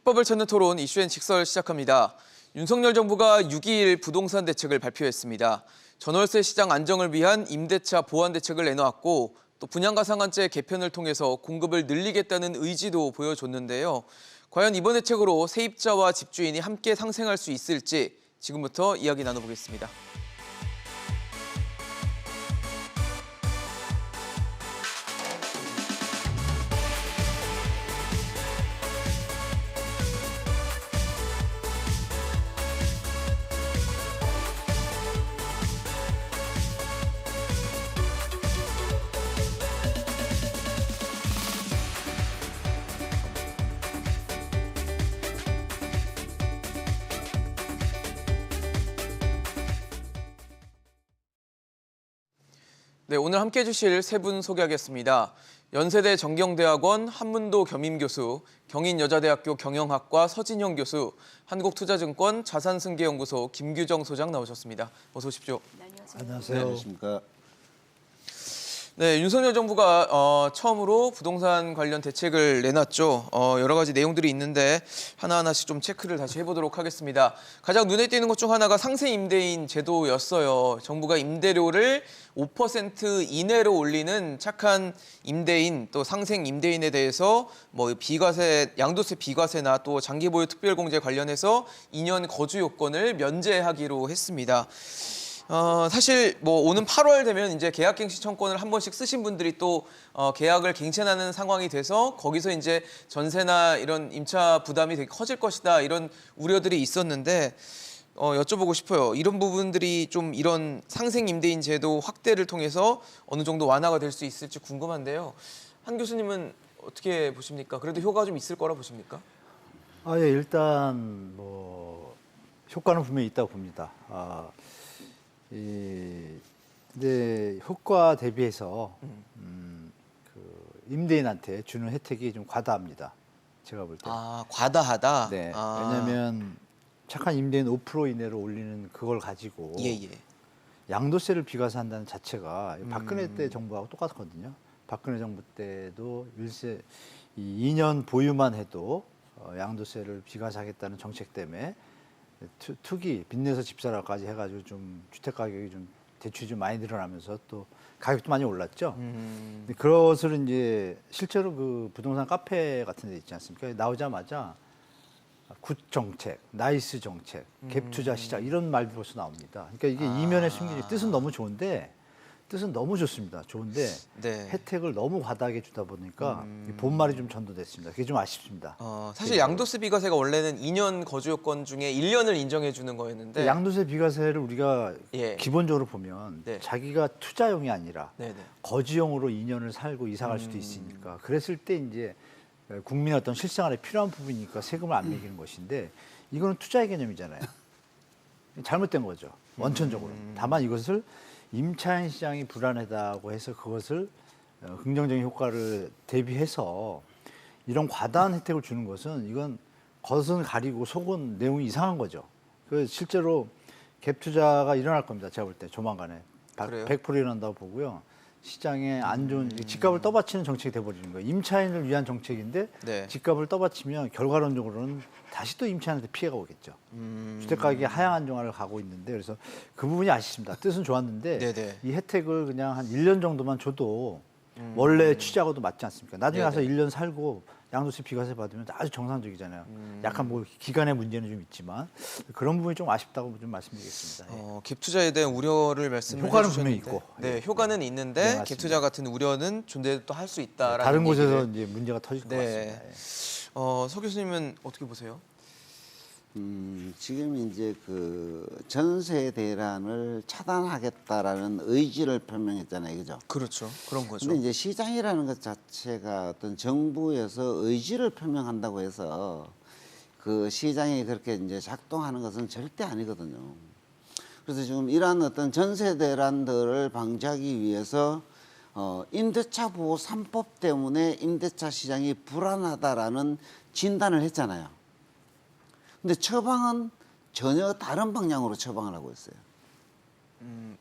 합법을 찾는 토론 이슈앤 직설 시작합니다. 윤석열 정부가 6.21 부동산 대책을 발표했습니다. 전월세 시장 안정을 위한 임대차 보완 대책을 내놓았고 또 분양가 상한제 개편을 통해서 공급을 늘리겠다는 의지도 보여줬는데요. 과연 이번 대책으로 세입자와 집주인이 함께 상생할 수 있을지 지금부터 이야기 나눠보겠습니다. 네, 오늘 함께해 주실 세 분 소개하겠습니다. 연세대 정경대학원 한문도 겸임교수, 경인여자대학교 경영학과 서진형 교수, 한국투자증권 자산승계연구소 김규정 소장 나오셨습니다. 어서 오십시오. 네, 안녕하세요. 안녕하세요. 안녕하십니까. 네, 윤석열 정부가 처음으로 부동산 관련 대책을 내놨죠. 여러 가지 내용들이 있는데 하나하나씩 좀 체크를 다시 해보도록 하겠습니다. 가장 눈에 띄는 것 중 하나가 상생 임대인 제도였어요. 정부가 임대료를 5% 이내로 올리는 착한 임대인, 또 상생 임대인에 대해서 뭐 비과세, 양도세 비과세나 또 장기보유 특별공제 관련해서 2년 거주 요건을 면제하기로 했습니다. 사실 뭐 오는 8월 되면 이제 계약갱신 청구권을 한 번씩 쓰신 분들이 또 계약을 갱신하는 상황이 돼서 거기서 이제 전세나 이런 임차 부담이 되게 커질 것이다 이런 우려들이 있었는데 여쭤보고 싶어요. 이런 부분들이 좀 이런 상생 임대인 제도 확대를 통해서 어느 정도 완화가 될 수 있을지 궁금한데요. 한 교수님은 어떻게 보십니까? 그래도 효과가 좀 있을 거라 보십니까? 예, 일단 뭐 효과는 분명히 있다고 봅니다. 근데 효과 대비해서 그 임대인한테 주는 혜택이 좀 과다합니다. 제가 볼 때. 과다하다. 네. 왜냐하면 착한 임대인 5% 이내로 올리는 그걸 가지고 예. 양도세를 비과세한다는 자체가 박근혜 때 정부하고 똑같거든요. 박근혜 정부 때도 일세 2년 보유만 해도 양도세를 비과세하겠다는 정책 때문에 투기, 빚내서 집 사라까지 해가지고 좀 주택 가격이 좀 대출이 좀 많이 늘어나면서 또 가격도 많이 올랐죠. 근데 그것을 이제 실제로 그 부동산 카페 같은 데 있지 않습니까? 나오자마자 굿 정책, 나이스 정책, 갭 투자 시작 이런 말도 벌써 나옵니다. 그러니까 이게 이면에 숨긴 뜻은 너무 좋은데 뜻은 너무 좋습니다. 좋은데 네. 혜택을 너무 과다하게 주다 보니까 본말이 좀 전도됐습니다. 그게 좀 아쉽습니다. 사실 양도세 비과세가 원래는 2년 거주 요건 중에 1년을 인정해 주는 거였는데 양도세 비과세를 우리가 예. 기본적으로 보면 네. 자기가 투자용이 아니라 네네. 거주용으로 2년을 살고 이사 갈 수도 있으니까 그랬을 때 이제 국민의 어떤 실생활에 필요한 부분이니까 세금을 안 매기는 것인데 이거는 투자의 개념이잖아요. 잘못된 거죠. 원천적으로. 다만 이것을 임차인 시장이 불안하다고 해서 그것을 긍정적인 효과를 대비해서 이런 과다한 혜택을 주는 것은 이건 겉은 가리고 속은 내용이 이상한 거죠. 그 실제로 갭 투자가 일어날 겁니다. 제가 볼 때 조만간에 그래요? 100% 일어난다고 보고요. 시장에 안 좋은 집값을 떠받치는 정책이 돼버리는 거예요. 임차인을 위한 정책인데 네. 집값을 떠받치면 결과론적으로는 다시 또 임차인한테 피해가 오겠죠. 주택 가격이 하향 안정화를 가고 있는데 그래서 그 부분이 아쉽습니다. 뜻은 좋았는데 네네. 이 혜택을 그냥 한 1년 정도만 줘도 원래 취지하고도 맞지 않습니까? 나중에 가서 네네. 1년 살고 양도세 비과세 받으면 아주 정상적이잖아요. 약간 뭐 기간의 문제는 좀 있지만 그런 부분이 좀 아쉽다고 좀 말씀드리겠습니다. 예. 갭 투자에 대한 우려를 말씀해 효과는 주셨는데 분명히 있고. 네, 예. 효과는 네, 있는데 맞습니다. 갭 투자 같은 우려는 존재도 할 수 있다라는 다른 곳에서 얘기를. 이제 문제가 터질 것 네. 같습니다. 예. 서 교수님은 어떻게 보세요? 지금 이제 그 전세 대란을 차단하겠다라는 의지를 표명했잖아요, 그죠? 그렇죠. 그런 거죠. 근데 이제 시장이라는 것 자체가 어떤 정부에서 의지를 표명한다고 해서 그 시장이 그렇게 이제 작동하는 것은 절대 아니거든요. 그래서 지금 이러한 어떤 전세 대란들을 방지하기 위해서 임대차 보호 3법 때문에 임대차 시장이 불안하다라는 진단을 했잖아요. 근데 처방은 전혀 다른 방향으로 처방을 하고 있어요.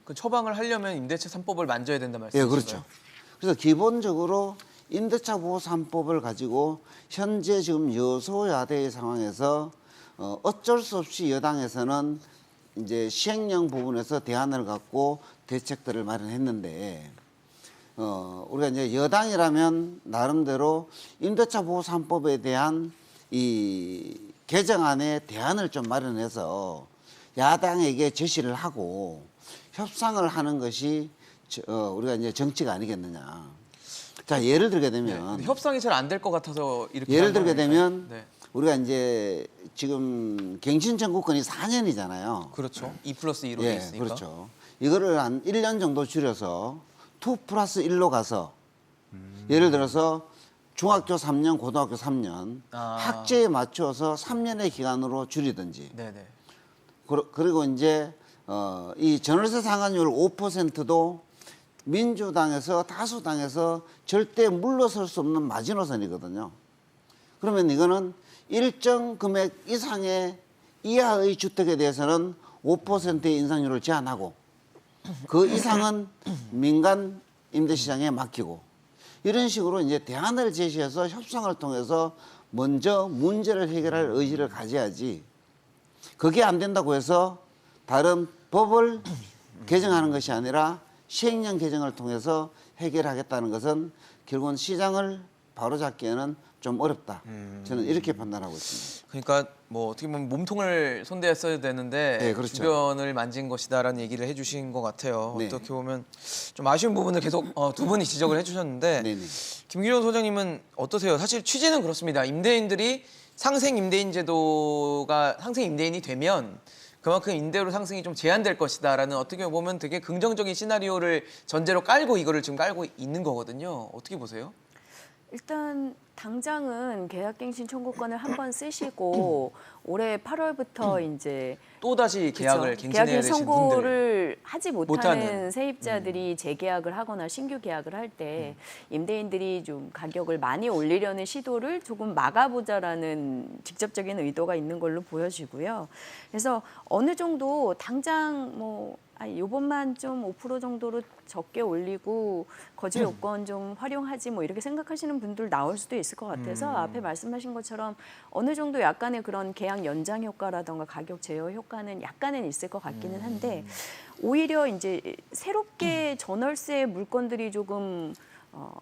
그 처방을 하려면 임대차 3법을 만져야 된다 말씀이신가요? 예, 그렇죠. 그래서 기본적으로 임대차 보호 3법을 가지고 현재 지금 여소야대의 상황에서 어쩔 수 없이 여당에서는 이제 시행령 부분에서 대안을 갖고 대책들을 마련했는데 우리가 이제 여당이라면 나름대로 임대차 보호 3법에 대한 이 개정안의 대안을 좀 마련해서 야당에게 제시를 하고 협상을 하는 것이 우리가 이제 정치가 아니겠느냐. 자, 예를 들게 되면 네, 협상이 잘 안 될 것 같아서 이렇게 예를 한 들게 거니까요. 되면 네. 우리가 이제 지금 갱신 정부권이 4년이잖아요. 그렇죠. 2+2로 돼 예, 있으니까. 그렇죠. 이거를 한 1년 정도 줄여서 2+1로 가서 예를 들어서 중학교 3년, 고등학교 3년 학제에 맞춰서 3년의 기간으로 줄이든지 네네. 그리고 이제 이 전월세 상한율 5%도 민주당에서 다수당에서 절대 물러설 수 없는 마지노선이거든요. 그러면 이거는 일정 금액 이하의 주택에 대해서는 5%의 인상률을 제한하고 그 이상은 민간 임대시장에 맡기고 이런 식으로 이제 대안을 제시해서 협상을 통해서 먼저 문제를 해결할 의지를 가져야지 그게 안 된다고 해서 다른 법을 개정하는 것이 아니라 시행령 개정을 통해서 해결하겠다는 것은 결국은 시장을 바로잡기에는 좀 어렵다. 저는 이렇게 판단하고 있습니다. 그러니까 뭐 어떻게 보면 몸통을 손대었어야 되는데 네, 그렇죠. 주변을 만진 것이다라는 얘기를 해주신 것 같아요. 네. 어떻게 보면 좀 아쉬운 부분을 계속 두 분이 지적을 해주셨는데 네네. 김기현 소장님은 어떠세요? 사실 취지는 그렇습니다. 임대인들이 상생 임대인 제도가 상생 임대인이 되면 그만큼 임대료 상승이 좀 제한될 것이다라는 어떻게 보면 되게 긍정적인 시나리오를 전제로 깔고 이거를 지금 깔고 있는 거거든요. 어떻게 보세요? 일단 당장은 계약갱신 청구권을 한번 쓰시고 올해 8월부터 이제 또 다시 계약을 그쵸? 갱신해야 계약갱신 되신 분들. 청구를 하지 못하는 못하는. 세입자들이 재계약을 하거나 신규 계약을 할 때 임대인들이 좀 가격을 많이 올리려는 시도를 조금 막아보자라는 직접적인 의도가 있는 걸로 보여지고요. 그래서 어느 정도 당장 뭐 요번만 좀 5% 정도로 적게 올리고 거주 요건 좀 활용하지 뭐 이렇게 생각하시는 분들 나올 수도 있을 것 같아서 앞에 말씀하신 것처럼 어느 정도 약간의 그런 계약 연장 효과라던가 가격 제어 효과는 약간은 있을 것 같기는 한데 오히려 이제 새롭게 전월세 물건들이 조금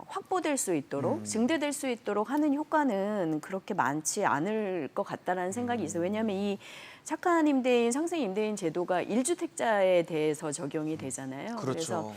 확보될 수 있도록 증대될 수 있도록 하는 효과는 그렇게 많지 않을 것 같다라는 생각이 있어요. 왜냐하면 이 착한 임대인, 상생 임대인 제도가 1주택자에 대해서 적용이 되잖아요. 그렇죠. 그래서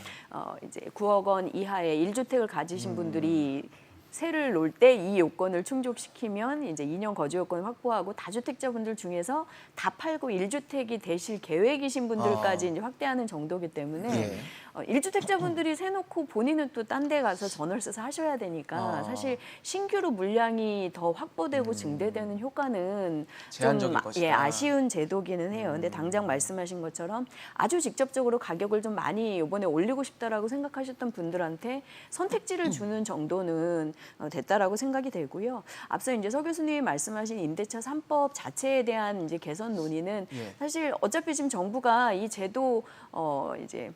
이제 9억 원 이하의 1주택을 가지신 분들이 세를 놓을 때 이 요건을 충족시키면 이제 2년 거주 요건을 확보하고 다주택자분들 중에서 다 팔고 1주택이 되실 계획이신 분들까지 이제 확대하는 정도이기 때문에 예. 1주택자분들이 세놓고 본인은 또 딴 데 가서 전월세 사셔야 되니까 사실 신규로 물량이 더 확보되고 증대되는 효과는 제한적일 좀 것이다. 아쉬운 제도기는 해요. 근데 당장 말씀하신 것처럼 아주 직접적으로 가격을 좀 많이 이번에 올리고 싶다라고 생각하셨던 분들한테 선택지를 주는 정도는 됐다라고 생각이 되고요. 앞서 이제 서 교수님이 말씀하신 임대차 3법 자체에 대한 이제 개선 논의는 예. 사실 어차피 지금 정부가 이 제도 이제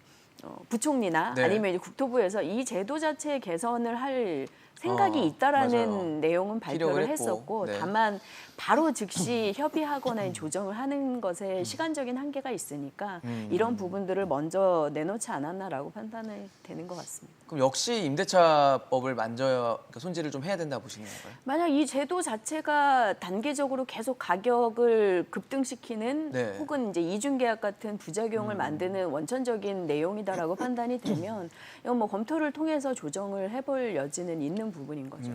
부총리나 네. 아니면 이제 국토부에서 이 제도 자체 개선을 할 생각이 있다라는 맞아요. 내용은 발표를 피력을 했고, 했었고 네. 다만 바로 즉시 협의하거나 조정을 하는 것에 시간적인 한계가 있으니까 이런 부분들을 먼저 내놓지 않았나라고 판단이 되는 것 같습니다. 그럼 역시 임대차법을 만져야 그러니까 손질을 좀 해야 된다 보시는 건가요? 만약 이 제도 자체가 단계적으로 계속 가격을 급등시키는 네. 혹은 이제 이중계약 같은 부작용을 만드는 원천적인 내용이다라고 판단이 되면 이건 뭐 검토를 통해서 조정을 해볼 여지는 있는 부분인 거죠.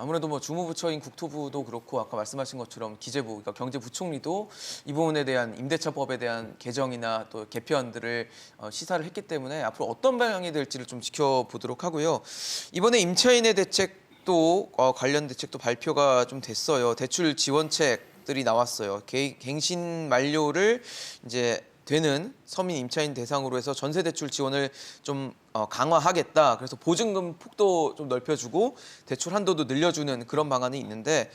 아무래도 뭐 주무부처인 국토부도 그렇고 아까 말씀하신 것처럼 기재부, 그러니까 경제부총리도 이 부분에 대한 임대차법에 대한 개정이나 또 개편들을 시사를 했기 때문에 앞으로 어떤 방향이 될지를 좀 지켜보도록 하고요. 이번에 임차인의 대책도 관련 대책도 발표가 좀 됐어요. 대출 지원책들이 나왔어요. 갱신 만료를 이제 되는 서민 임차인 대상으로 해서 전세 대출 지원을 좀 강화하겠다. 그래서 보증금 폭도 좀 넓혀주고 대출 한도도 늘려주는 그런 방안이 있는데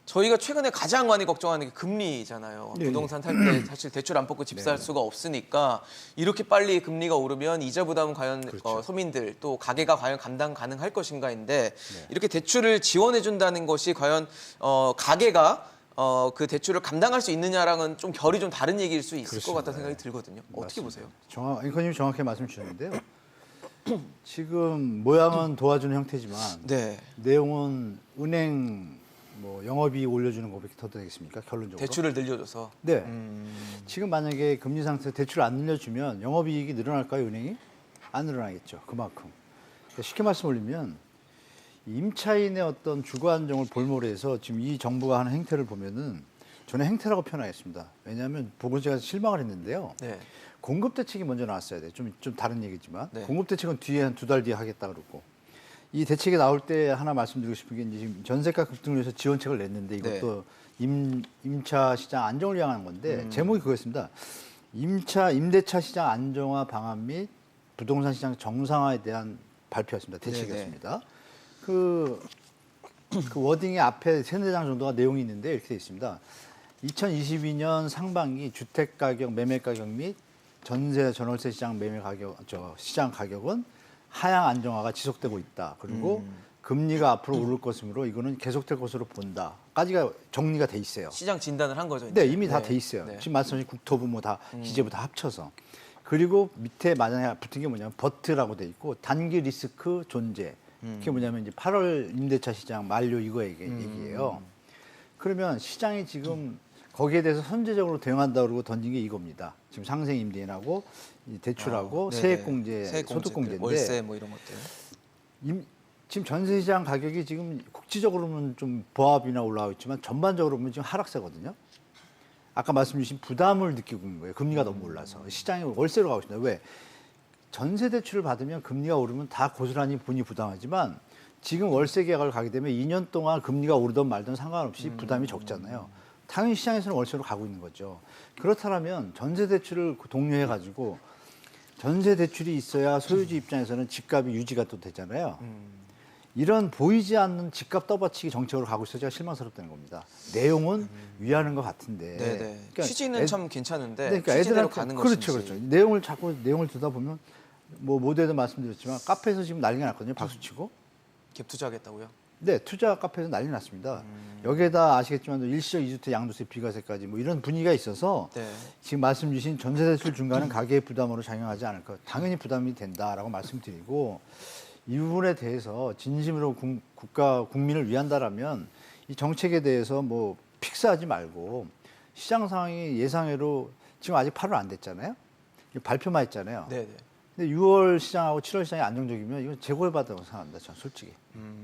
저희가 최근에 가장 많이 걱정하는 게 금리잖아요. 네, 부동산 살 때 사실 대출 안 뽑고 집 살 수가 없으니까 이렇게 빨리 금리가 오르면 이자 부담은 과연 서민들 또 가게가 과연 감당 가능할 것인가인데 이렇게 대출을 지원해 준다는 것이 과연 가게가 그 대출을 감당할 수 있느냐랑은 좀 결이 좀 다른 얘기일 수 있을 것 같다는 생각이 들거든요. 어떻게 보세요? 앵커님이 정확히 말씀 주셨는데요. 지금 모양은 도와주는 형태지만 네. 내용은 은행 뭐 영업이익 올려주는 것밖에 더 되겠습니까? 결론적으로. 대출을 늘려줘서. 네. 지금 만약에 금리 상태 대출을 안 늘려주면 영업이익이 늘어날까요, 은행이? 안 늘어나겠죠. 그만큼. 그러니까 쉽게 말씀 올리면 임차인의 어떤 주거 안정을 볼모로 해서 지금 이 정부가 하는 행태를 보면은 저는 행태라고 표현하겠습니다. 왜냐하면 보고 제가 실망을 했는데요. 네. 공급 대책이 먼저 나왔어야 돼요. 좀 다른 얘기지만 네. 공급 대책은 뒤에 한 2달 뒤에 하겠다 그러고 이 대책이 나올 때 하나 말씀드리고 싶은 게 이제 지금 전세가 급등을 위해서 지원책을 냈는데 이것도 임차 시장 안정을 위한 건데 제목이 그거였습니다. 임대차 시장 안정화 방안 및 부동산 시장 정상화에 대한 발표였습니다. 대책이었습니다. 그 워딩의 앞에 3-4장 정도가 내용이 있는데 이렇게 되어 있습니다. 2022년 상반기 주택 가격, 매매 가격 및 전세 전월세 시장 매매 가격, 시장 가격은 하향 안정화가 지속되고 있다. 그리고 금리가 앞으로 오를 것이므로 이거는 계속될 것으로 본다까지가 정리가 돼 있어요. 시장 진단을 한 거죠. 네, 이제. 이미 다 돼 있어요. 네. 지금 말씀하신 국토부 뭐 다 기재부 다 합쳐서. 그리고 밑에 만약에 붙은 게 뭐냐면 버트라고 돼 있고 단기 리스크 존재. 그게 뭐냐면 이제 8월 임대차 시장 만료 이거 얘기예요. 그러면 시장이 지금 거기에 대해서 선제적으로 대응한다 그러고 던진 게 이겁니다. 지금 상생 임대인하고 이 대출하고 네네. 세액공제, 세액공제, 소득공제인데 월세 뭐 이런 것들. 지금 전세 시장 가격이 지금 국지적으로는 좀 보합이나 올라가고 있지만 전반적으로 보면 지금 하락세거든요. 아까 말씀 주신 부담을 느끼고 있는 거예요. 금리가 너무 올라서 시장이 월세로 가고 있습니다. 왜? 전세 대출을 받으면 금리가 오르면 다 고스란히 본인이 부담하지만 지금 월세 계약을 가게 되면 2년 동안 금리가 오르든 말든 상관없이 부담이 적잖아요. 당연히 시장에서는 월세로 가고 있는 거죠. 그렇다면 전세 대출을 독려해 가지고 전세 대출이 있어야 소유주 입장에서는 집값이 유지가 또 되잖아요. 이런 보이지 않는 집값 떠받치기 정책으로 가고 있어서 제가 실망스럽다는 겁니다. 내용은 위하는 것 같은데. 네네. 그러니까 취지는 참 괜찮은데 그러니까 취지대로 애들한테 가는 그렇죠, 것인지. 그렇죠. 내용을 자꾸 듣다 보면 뭐 모두에도 말씀드렸지만 카페에서 지금 난리가 났거든요. 박수치고. 갭 투자하겠다고요? 네, 투자 카페에서 난리 났습니다. 여기에다 아시겠지만 일시적 2주택 양도세 비과세까지 뭐 이런 분위기가 있어서 네. 지금 말씀 주신 전세대출 중간은 가계의 부담으로 작용하지 않을까. 당연히 부담이 된다라고 말씀드리고 이 부분에 대해서 진심으로 국민을 위한다라면 이 정책에 대해서 뭐 픽스하지 말고 시장 상황이 예상외로 지금 아직 8월 안 됐잖아요. 발표만 했잖아요. 네네. 근데 6월 시장하고 7월 시장이 안정적이면 이건 재고해받다고 생각합니다. 저는 솔직히.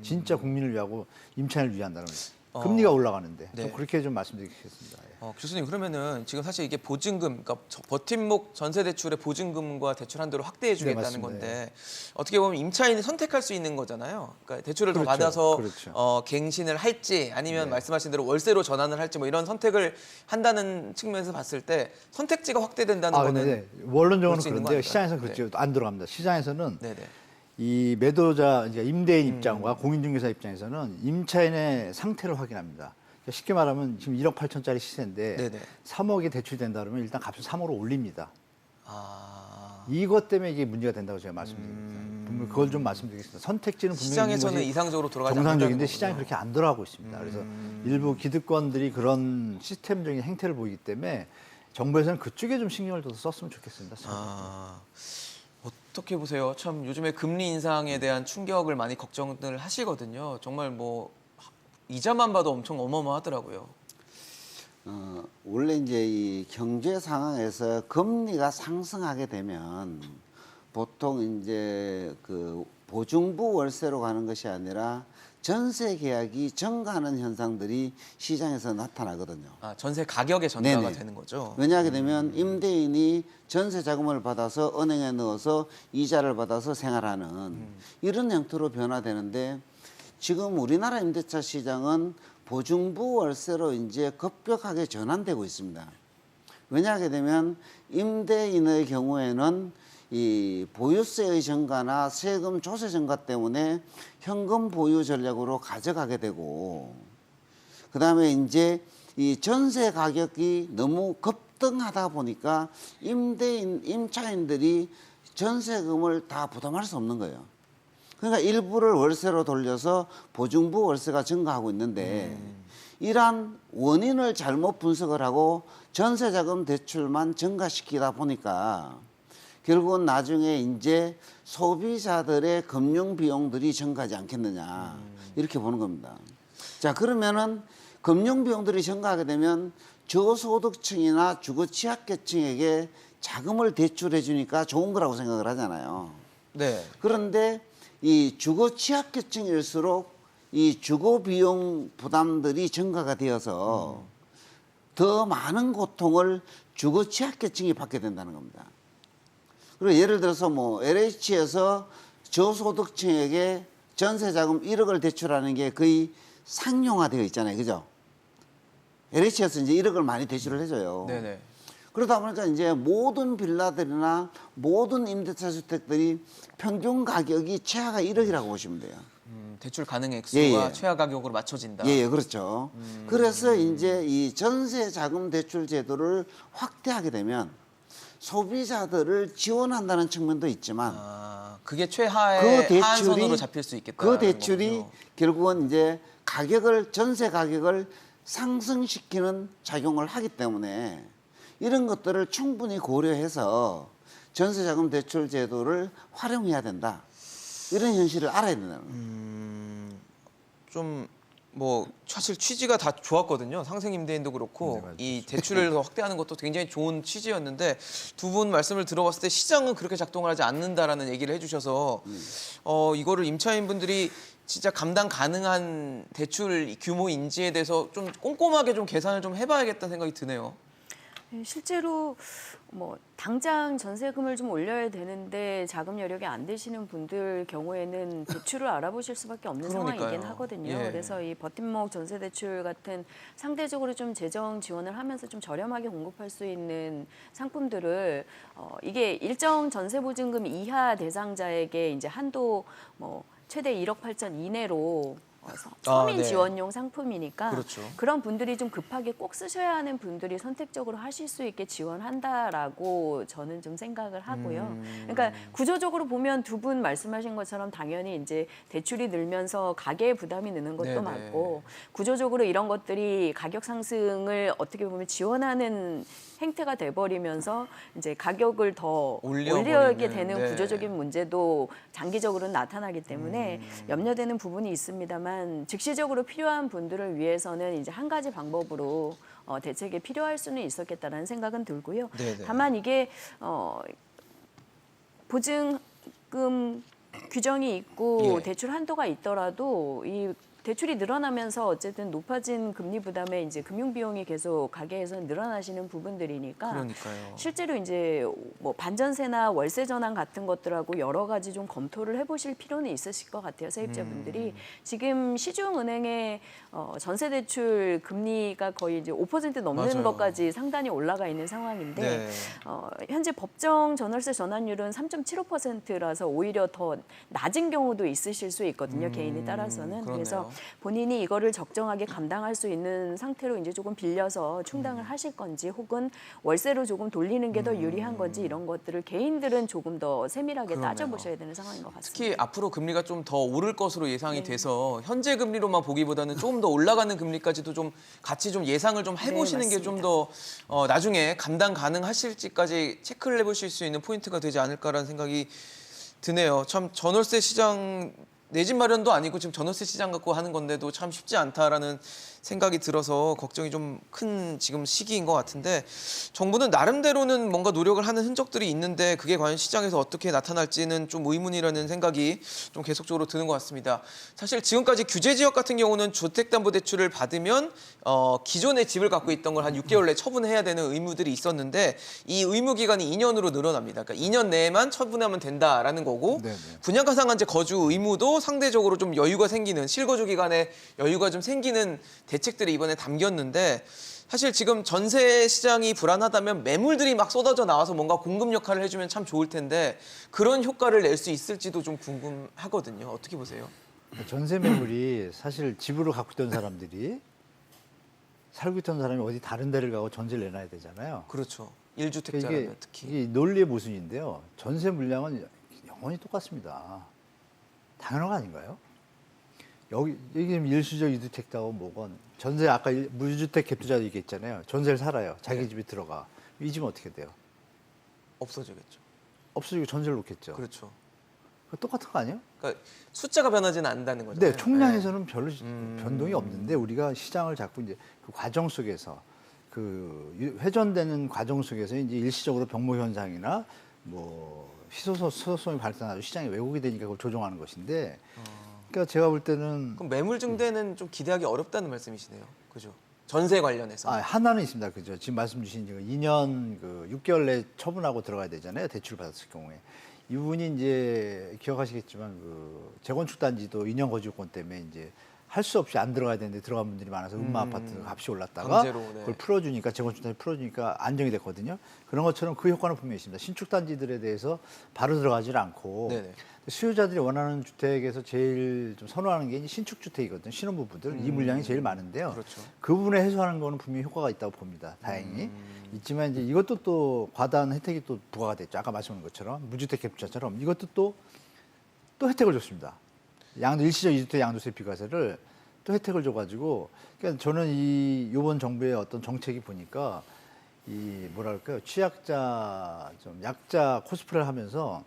진짜 국민을 위하고 임차인을 위한다는 금리가 올라가는데 네. 좀 그렇게 좀 말씀드리겠습니다. 예. 교수님 그러면은 지금 사실 이게 보증금, 그러니까 버팀목 전세대출의 보증금과 대출 한도를 확대해주겠다는 맞습니다. 건데 어떻게 보면 임차인이 선택할 수 있는 거잖아요. 그러니까 대출을 더 그렇죠. 받아서 그렇죠. 갱신을 할지 아니면 네. 말씀하신 대로 월세로 전환을 할지 뭐 이런 선택을 한다는 측면에서 봤을 때 선택지가 확대된다는 거는 근데 원론적으로는 볼수 있는 거 그런데 아닐까요? 시장에서는 그렇죠. 안 들어갑니다. 시장에서는 네네. 이 매도자, 이제 임대인 입장과 공인중개사 입장에서는 임차인의 상태를 확인합니다. 그러니까 쉽게 말하면 지금 1억 8천짜리 시세인데 네네. 3억이 대출된다 그러면 일단 값을 3억으로 올립니다. 아. 이것 때문에 이게 문제가 된다고 제가 말씀드립니다. 분명히 그걸 좀 말씀드리겠습니다. 선택지는 분명히 시장에서는 있는 것이 이상적으로 돌아가지 정상적인데 않는다는 시장이 거군요. 그렇게 안 돌아가고 있습니다. 그래서 일부 기득권들이 그런 시스템적인 행태를 보이기 때문에 정부에서는 그쪽에 좀 신경을 더 썼으면 좋겠습니다. 어떻게 보세요? 참 요즘에 금리 인상에 대한 충격을 많이 걱정을 하시거든요. 정말 뭐 이자만 봐도 엄청 어마어마하더라고요. 원래 이제 이 경제 상황에서 금리가 상승하게 되면 보통 이제 그 보증부 월세로 가는 것이 아니라 전세 계약이 증가하는 현상들이 시장에서 나타나거든요. 전세 가격의 전가가 네네. 되는 거죠. 왜냐하게 되면 임대인이 전세 자금을 받아서 은행에 넣어서 이자를 받아서 생활하는 이런 형태로 변화되는데 지금 우리나라 임대차 시장은 보증부 월세로 이제 급격하게 전환되고 있습니다. 왜냐하게 되면 임대인의 경우에는 이 보유세의 증가나 세금 조세 증가 때문에 현금 보유 전략으로 가져가게 되고 그다음에 이제 이 전세 가격이 너무 급등하다 보니까 임차인들이 전세금을 다 부담할 수 없는 거예요. 그러니까 일부를 월세로 돌려서 보증부 월세가 증가하고 있는데 이러한 원인을 잘못 분석을 하고 전세자금 대출만 증가시키다 보니까 결국은 나중에 이제 소비자들의 금융 비용들이 증가하지 않겠느냐 이렇게 보는 겁니다. 자, 그러면은 금융 비용들이 증가하게 되면 저소득층이나 주거 취약계층에게 자금을 대출해 주니까 좋은 거라고 생각을 하잖아요. 네. 그런데 이 주거 취약계층일수록 이 주거 비용 부담들이 증가가 되어서 더 많은 고통을 주거 취약계층이 받게 된다는 겁니다. 그리고 예를 들어서 뭐 LH에서 저소득층에게 전세자금 1억을 대출하는 게 거의 상용화되어 있잖아요. 그죠? LH에서 이제 1억을 많이 대출을 해줘요. 네네. 그러다 보니까 이제 모든 빌라들이나 모든 임대차 주택들이 평균 가격이 최하가 1억이라고 보시면 돼요. 대출 가능 액수가 예, 예. 최하 가격으로 맞춰진다. 예, 그렇죠. 그래서 이제 이 전세 자금 대출 제도를 확대하게 되면 소비자들을 지원한다는 측면도 있지만 그게 그 최하의 대출이 하한선으로 잡힐 수 있겠다. 그 대출이 결국은 이제 전세 가격을 상승시키는 작용을 하기 때문에 이런 것들을 충분히 고려해서 전세자금 대출 제도를 활용해야 된다. 이런 현실을 알아야 된다는 거예요. 좀 뭐 사실 취지가 다 좋았거든요. 상생 임대인도 그렇고 네, 맞아요. 이 대출을 더 확대하는 것도 굉장히 좋은 취지였는데 두 분 말씀을 들어봤을 때 시장은 그렇게 작동을 하지 않는다라는 얘기를 해주셔서 이거를 임차인분들이 진짜 감당 가능한 대출 규모인지에 대해서 좀 꼼꼼하게 좀 계산을 좀 해봐야겠다는 생각이 드네요. 실제로 뭐 당장 전세금을 좀 올려야 되는데 자금 여력이 안 되시는 분들 경우에는 대출을 알아보실 수밖에 없는 그러니까요. 상황이긴 하거든요. 예. 그래서 그래서 이 버팀목 전세대출 같은 상대적으로 좀 재정 지원을 하면서 좀 저렴하게 공급할 수 있는 상품들을 이게 일정 전세보증금 이하 대상자에게 이제 한도 뭐 최대 1억 8천 이내로 서민 네. 지원용 상품이니까 그렇죠. 그런 분들이 좀 급하게 꼭 쓰셔야 하는 분들이 선택적으로 하실 수 있게 지원한다라고 저는 좀 생각을 하고요. 그러니까 구조적으로 보면 두 분 말씀하신 것처럼 당연히 이제 대출이 늘면서 가계의 부담이 느는 것도 네네. 맞고 구조적으로 이런 것들이 가격 상승을 어떻게 보면 지원하는 행태가 돼버리면서 이제 가격을 더 올리게 올려버리는, 되는 네. 구조적인 문제도 장기적으로는 나타나기 때문에 염려되는 부분이 있습니다만 즉시적으로 필요한 분들을 위해서는 이제 한 가지 방법으로 대책이 필요할 수는 있었겠다라는 생각은 들고요. 네네. 다만 이게 보증금 규정이 있고 예. 대출 한도가 있더라도 이 대출이 늘어나면서 어쨌든 높아진 금리 부담에 이제 금융 비용이 계속 가계에서 늘어나시는 부분들이니까 그러니까요. 실제로 이제 뭐 반전세나 월세 전환 같은 것들하고 여러 가지 좀 검토를 해보실 필요는 있으실 것 같아요. 세입자분들이 지금 시중은행의 전세 대출 금리가 거의 이제 5% 넘는 맞아요. 것까지 상단이 올라가 있는 상황인데 네. 현재 법정 전월세 전환율은 3.75%라서 오히려 더 낮은 경우도 있으실 수 있거든요. 개인에 따라서는. 그렇네요. 그래서 본인이 이거를 적정하게 감당할 수 있는 상태로 이제 조금 빌려서 충당을 하실 건지 혹은 월세로 조금 돌리는 게 더 유리한 건지 이런 것들을 개인들은 조금 더 세밀하게 그러네요. 따져보셔야 되는 상황인 것 같습니다. 특히 앞으로 금리가 좀 더 오를 것으로 예상이 돼서 현재 금리로만 보기보다는 조금 더 올라가는 금리까지도 좀 같이 좀 예상을 좀 해보시는 게 좀 더 나중에 감당 가능하실지까지 체크를 해보실 수 있는 포인트가 되지 않을까라는 생각이 드네요. 참 전월세 시장 내 집 마련도 아니고 지금 전월세 시장 갖고 하는 건데도 참 쉽지 않다라는 생각이 들어서 걱정이 좀 큰 지금 시기인 것 같은데 정부는 나름대로는 뭔가 노력을 하는 흔적들이 있는데 그게 과연 시장에서 어떻게 나타날지는 좀 의문이라는 생각이 좀 계속적으로 드는 것 같습니다. 사실 지금까지 규제 지역 같은 경우는 주택담보대출을 받으면 기존에 집을 갖고 있던 걸 한 6개월 내에 처분해야 되는 의무들이 있었는데 이 의무 기간이 2년으로 늘어납니다. 그러니까 2년 내에만 처분하면 된다라는 거고 네네. 분양가 상한제 거주 의무도 상대적으로 좀 여유가 생기는 실거주 기간에 여유가 좀 생기는 대책들이 이번에 담겼는데 사실 지금 전세 시장이 불안하다면 매물들이 막 쏟아져 나와서 뭔가 공급 역할을 해주면 참 좋을 텐데 그런 효과를 낼 수 있을지도 좀 궁금하거든요. 어떻게 보세요? 전세 매물이 사실 집으로 갖고 있던 사람들이 살고 있던 사람이 어디 다른 데를 가고 전세를 내놔야 되잖아요. 그렇죠. 그러니까 1주택자라면 특히. 이게 논리의 모순인데요. 전세 물량은 영원히 똑같습니다. 당연한 거 아닌가요? 여기 지금 일시적 이주택자고 뭐건 전세 아까 무주택 갭투자 얘기했잖아요. 전세를 살아요. 자기 집에 들어가. 이 집은 어떻게 돼요? 없어지겠죠. 없어지고 전세를 놓겠죠. 그렇죠. 그거 똑같은 거 아니에요? 그러니까 숫자가 변하지는 않는다는 거잖아요. 네, 총량에서는 별로 변동이 없는데 우리가 시장을 자꾸 이제 그 과정 속에서 그 회전되는 과정 속에서 이제 일시적으로 병목 현상이나 뭐 희소성이 발생하고 시장이 왜곡이 되니까 그걸 조정하는 것인데, 그러니까 제가 볼 때는 그럼 매물 증대는 좀 기대하기 어렵다는 말씀이시네요. 그죠? 전세 관련해서. 하나는 있습니다. 그죠? 지금 말씀 주신 2년 그 6개월 내 처분하고 들어가야 되잖아요. 대출 받았을 경우에. 이분이 이제 기억하시겠지만 그 재건축 단지도 2년 거주권 때문에 이제 할 수 없이 안 들어가야 되는데 들어간 분들이 많아서 음마 아파트 값이 올랐다가 강제로, 네. 그걸 풀어주니까 재건축 단지 풀어주니까 안정이 됐거든요. 그런 것처럼 그 효과는 분명히 있습니다. 신축 단지들에 대해서 바로 들어가질 않고 네네. 수요자들이 원하는 주택에서 제일 좀 선호하는 게 이제 신축 주택이거든요. 신혼부부들 이 물량이 제일 많은데요. 그렇죠. 그 부분에 해소하는 거는 분명히 효과가 있다고 봅니다. 다행히. 있지만 이제 이것도 또 과다한 혜택이 또 부과가 됐죠. 아까 말씀하신 것처럼 무주택 갭투자처럼 이것도 또 혜택을 줬습니다. 일시적 이주택 양도세 비과세를 또 혜택을 줘가지고, 그러니까 저는 이번 정부의 어떤 정책이 보니까 이 뭐랄까요, 취약자 좀 약자 코스프레를 하면서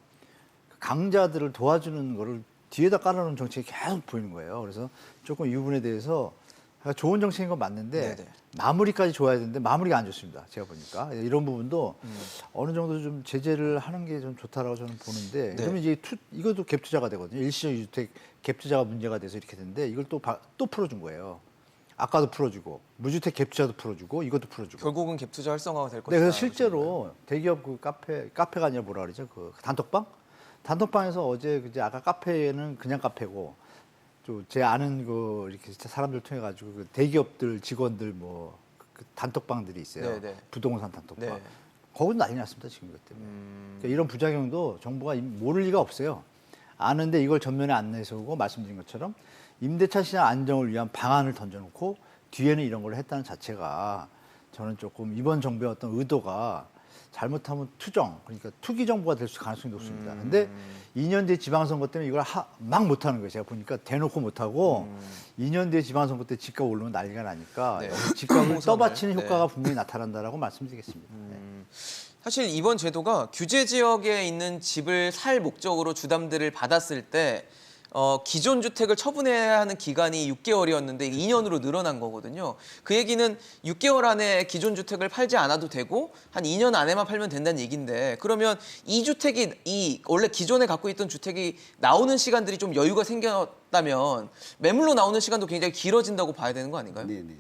강자들을 도와주는 거를 뒤에다 깔아놓은 정책이 계속 보이는 거예요. 그래서 조금 이 부분에 대해서 좋은 정책인 건 맞는데 네네. 마무리까지 좋아야 되는데 마무리가 안 좋습니다. 제가 보니까 이런 부분도 어느 정도 좀 제재를 하는 게 좀 좋다라고 저는 보는데, 네. 그러면 이제 이것도 갭 투자가 되거든요. 일시적 주택 갭 투자가 문제가 돼서 이렇게 됐는데 이걸 또 풀어준 거예요. 아까도 풀어주고 무주택 갭 투자도 풀어주고 이것도 풀어주고. 결국은 갭 투자 활성화가 될 네, 것이다. 그래서 실제로 대기업 그 카페가 아니라 뭐라 그러죠? 그 단톡방에서 어제 그제 아까 카페는 그냥 카페고, 제 아는 그 이렇게 사람들 통해 가지고 그 대기업들 직원들 그 단톡방들이 있어요. 네네. 부동산 단톡방. 네. 거기도 난리 났습니다 지금 이것 때문에. 그러니까 이런 부작용도 정부가 모를 리가 없어요. 아는데 이걸 전면에 안 내세우고 말씀드린 것처럼 임대차 시장 안정을 위한 방안을 던져놓고 뒤에는 이런 걸 했다는 자체가 저는 조금 이번 정부의 어떤 의도가 잘못하면 그러니까 투기 정부가 될 가능성이 높습니다. 근데 2년 뒤에 지방선거 때문에 이걸 막 못하는 거예요. 제가 보니까 대놓고 못하고 2년 뒤에 지방선거 때 집값 오르면 난리가 나니까 네. 집값을 공선을, 떠받치는 네. 효과가 분명히 나타난다라고 말씀드리겠습니다. 네. 사실 이번 제도가 규제 지역에 있는 집을 살 목적으로 주담대를 받았을 때 기존 주택을 처분해야 하는 기간이 6개월이었는데 2년으로 늘어난 거거든요. 그 얘기는 6개월 안에 기존 주택을 팔지 않아도 되고 한 2년 안에만 팔면 된다는 얘기인데, 그러면 이 주택이 원래 기존에 갖고 있던 주택이 나오는 시간들이 좀 여유가 생겼다면 매물로 나오는 시간도 굉장히 길어진다고 봐야 되는 거 아닌가요? 네네.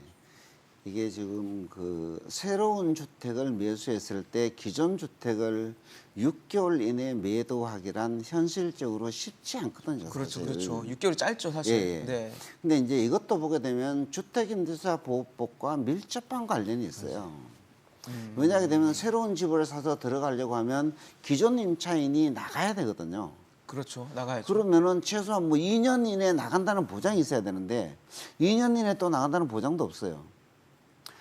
이게 지금 그 새로운 주택을 매수했을 때 기존 주택을 6개월 이내에 매도하기란 현실적으로 쉽지 않거든요. 그렇죠, 사실. 그렇죠. 6개월이 짧죠, 사실. 예, 예. 네. 근데 이제 이것도 보게 되면 주택임대차 보호법과 밀접한 관련이 있어요. 왜냐하게 되면 새로운 집을 사서 들어가려고 하면 기존 임차인이 나가야 되거든요. 그렇죠. 나가야죠. 그러면은 최소한 2년 이내에 나간다는 보장이 있어야 되는데 2년 이내에 또 나간다는 보장도 없어요.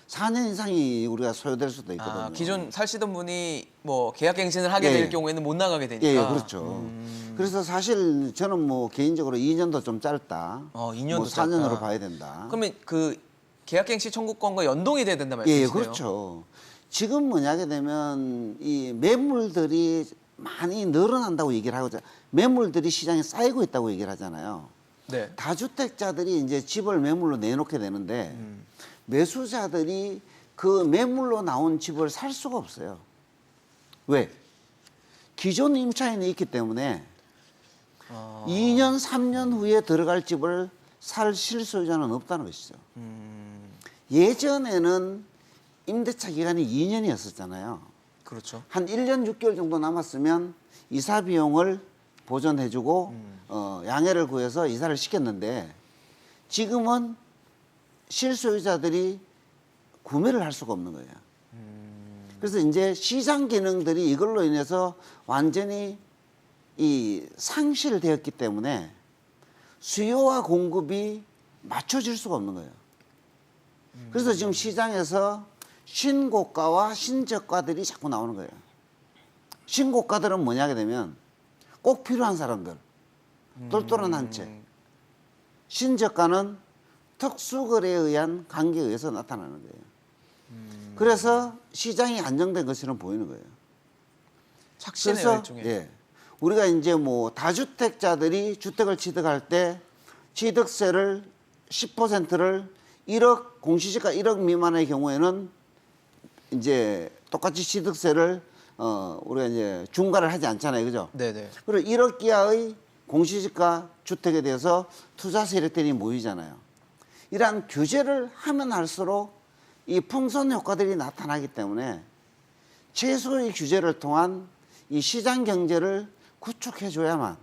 4년 이상이 우리가 소요될 수도 있거든요. 기존 사시던 분이 계약갱신을 하게 예, 될 예. 경우에는 못 나가게 되니까. 예, 그렇죠. 그래서 사실 저는 개인적으로 2년도 좀 짧다. 2년도 4년으로 짧다. 봐야 된다. 그러면 그 계약갱신 청구권과 연동이 돼야 된다 예, 말씀이시네요. 그렇죠. 지금 뭐냐게 되면 이 매물들이 많이 늘어난다고 얘기를 하고 매물들이 시장에 쌓이고 있다고 얘기를 하잖아요. 네. 다주택자들이 이제 집을 매물로 내놓게 되는데 매수자들이 그 매물로 나온 집을 살 수가 없어요. 왜? 기존 임차인이 있기 때문에 2년, 3년 후에 들어갈 집을 살 실소유자는 없다는 것이죠. 예전에는 임대차 기간이 2년이었었잖아요. 그렇죠. 한 1년 6개월 정도 남았으면 이사 비용을 보전해주고 양해를 구해서 이사를 시켰는데 지금은 실소유자들이 구매를 할 수가 없는 거예요. 그래서 이제 시장 기능들이 이걸로 인해서 완전히 상실되었기 때문에 수요와 공급이 맞춰질 수가 없는 거예요. 그래서 지금 시장에서 신고가와 신저가들이 자꾸 나오는 거예요. 신고가들은 뭐냐게 되면 꼭 필요한 사람들, 똘똘한 한 채. 신저가는 특수거래에 의한 관계에 의해서 나타나는 거예요. 그래서 시장이 안정된 것처럼 보이는 거예요. 착신의 그래서 일종의. 예, 우리가 이제 뭐 다주택자들이 주택을 취득할 때 취득세를 10%를 1억 공시지가 1억 미만의 경우에는 이제 똑같이 취득세를 우리가 이제 중과를 하지 않잖아요, 그죠? 네네. 그리고 1억 이하의 공시지가 주택에 대해서 투자 세력들이 모이잖아요. 이러한 규제를 하면 할수록 이 풍선 효과들이 나타나기 때문에 최소의 규제를 통한 이 시장 경제를 구축해줘야만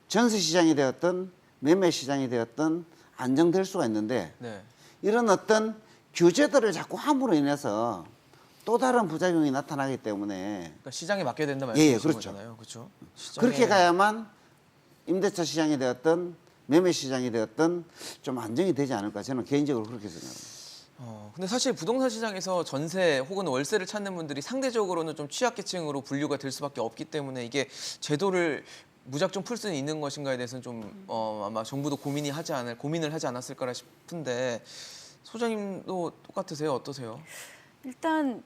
전세 시장이 되었든 매매 시장이 되었든 안정될 수가 있는데 네. 이런 어떤 규제들을 자꾸 함으로 인해서 또 다른 부작용이 나타나기 때문에 그러니까 시장에 맡겨야 된다 예, 말씀이신 그렇죠. 거잖아요. 그렇죠. 그렇게 가야만 임대차 시장이 되었든 매매 시장이 되었든 좀 안정이 되지 않을까 저는 개인적으로 그렇게 생각합니다. 근데 사실 부동산 시장에서 전세 혹은 월세를 찾는 분들이 상대적으로는 좀 취약계층으로 분류가 될 수밖에 없기 때문에 이게 제도를 무작정 풀 수는 있는 것인가에 대해서는 좀 아마 정부도 고민을 하지 않았을까 싶은데 소장님도 똑같으세요? 어떠세요? 일단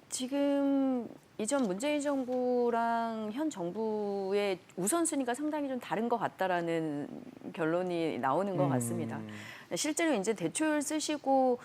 지금 이전 문재인 정부랑 현 정부의 우선순위가 상당히 좀 다른 것 같다라는 결론이 나오는 것 같습니다. 실제로 이제 대출 쓰시고